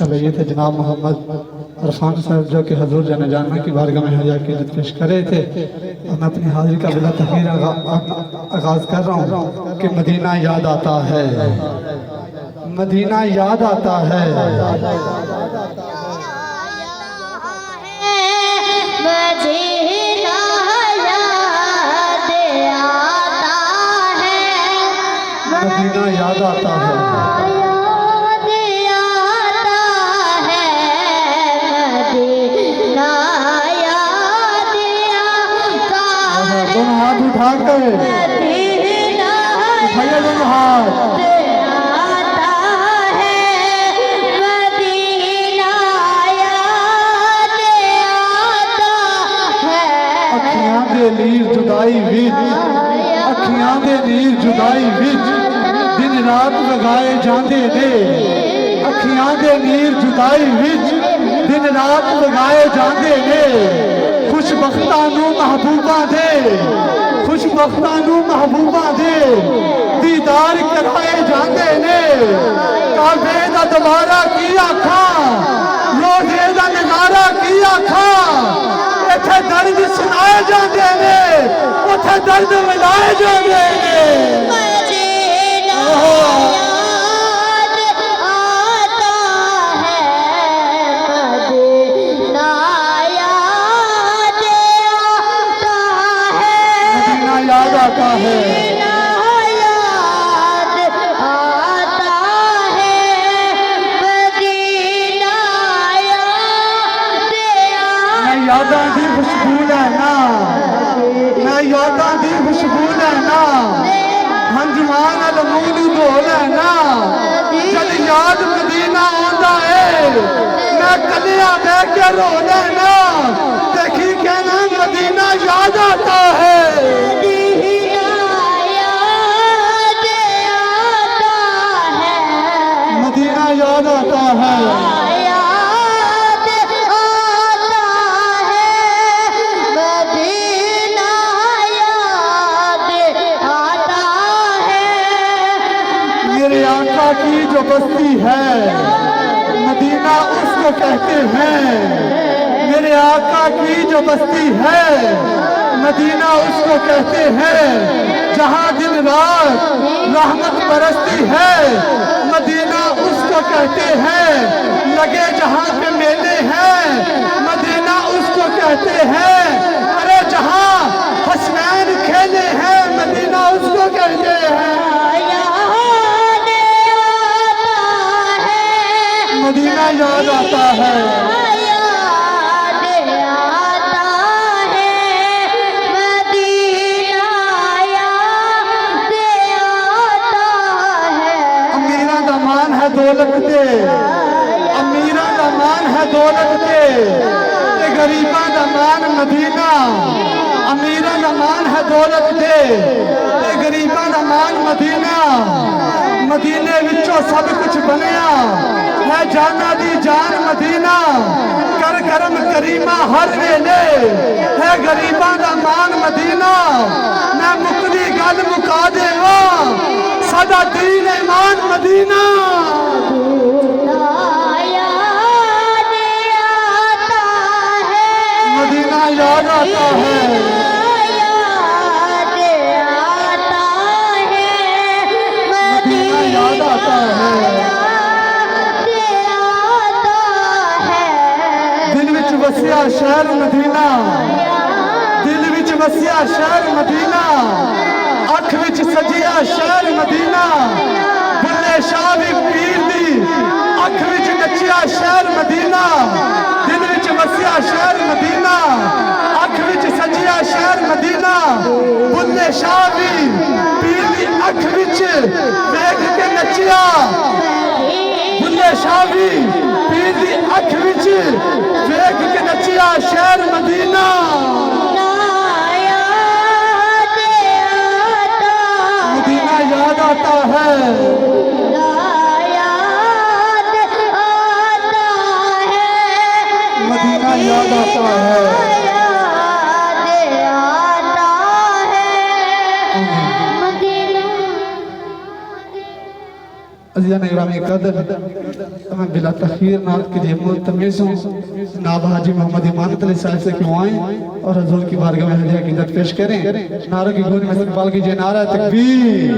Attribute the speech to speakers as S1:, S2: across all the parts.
S1: ماشاءاللہ یہ تھے جناب محمد عرفان صاحب جو کہ حضور جانے جاننا کی بارگاہ میں حیا کی عزت پیش کر رہے تھے. اور میں اپنی حاضری کا بلا تخیر آغاز کر رہا ہوں کہ مدینہ یاد آتا ہے، مدینہ یاد آتا ہے. مدینہ یاد آتا ہے، دونوں ہاتھ اٹھا کر اٹھائیے دونوں ہاتھ. اکھیاں دے نیر جدائی وچ، اکھیاں دے نیر جدائی وچ دن رات لگائے جاندے نے. اکھیاں دے نیر جدائی وچ دن رات لگائے جاندے نے. خوش بختاں نوں محبوباں دے، خوش بختاں نوں محبوباں دے دیدار کرائے جاندے نے. کعبے دا دوبارہ کی آکھاں، روزے دا نظارہ کی آکھاں. ایتھے درد سنائے جاندے نے، اوتھے درد ملائے جاندے نے. یاد آتا ہے، میں یاداں دی خوشبو لینا، میں یاداں دی خوشبو لینا. ہنجواں نال منہ نوں دھو لینا. جد یاد مدینہ آندا ہے میں کلیاں بہ کے رو لینا. دیکھی کہنا مدینہ یاد آتا ہے. مدینہ یاد آتا ہے، میرے آقا کی جو بستی ہے مدینہ اس کو کہتے ہیں. میرے آقا کی جو بستی ہے مدینہ اس کو کہتے ہیں. جہاں دن رات رحمت برستی ہے مدینہ اس کو کہتے ہیں. لگے جہاں پہ میلے ہیں مدینہ اس کو کہتے ہیں. ارے جہاں حسنین کھیلے ہیں مدینہ اس کو کہتے ہیں. مدینہ یاد آتا ہے، دولت دے امیراں دا مان ہے دولت دے. تے غریباں دا مان مدینہ. امیراں دا مان ہے دولت دے تے غریباں دا مان مدینہ. مدینے وچوں سب کچھ بنیا ہے جانا دی جان مدینہ. کر کرم کریمہ ہر ویلے ہے غریباں دا مان مدینہ. میں مکدی گل مکا دیواں ساڈا دین ایمان مدینہ. مدینہ یاد آتا ہے، مدینہ یاد آتا ہے. دل وچ وسیا شہر مدینہ، دل وچ وسیا شہر مدینہ. اکھ وچ سجیا شہر مدینہ. بلے شاہ بھی پیر دی اکھ وچ نچیا شہر مدینہ. دل وچ وسیا شہر مدینہ، اکھ وچ سجیا شہر مدینہ. بلے شاہ بھی پیر دی اکھ وچ ویکھ کے نچیا. بلے شاہ بھی پیر دی اکھ وچ ویکھ کے نچیا شہر مدینہ. مدینہ یاد آتا ہے، مدینہ یاد آتا ہے. عزیزان اکرامی قدر میں بلا تخیر نعت کے لیے ملتمس ہوں جناب حاجی محمد امانت علی صاحب سے کیوں آئیں اور حضور کی بارگاہ میں ہدیہ کی عزت پیش کریں نعرہ کی گونج میں استقبال کیجئے نعرہ تکبیر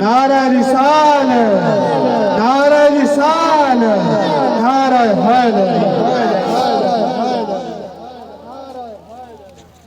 S1: نعرہ رسالت نعرہ رسالت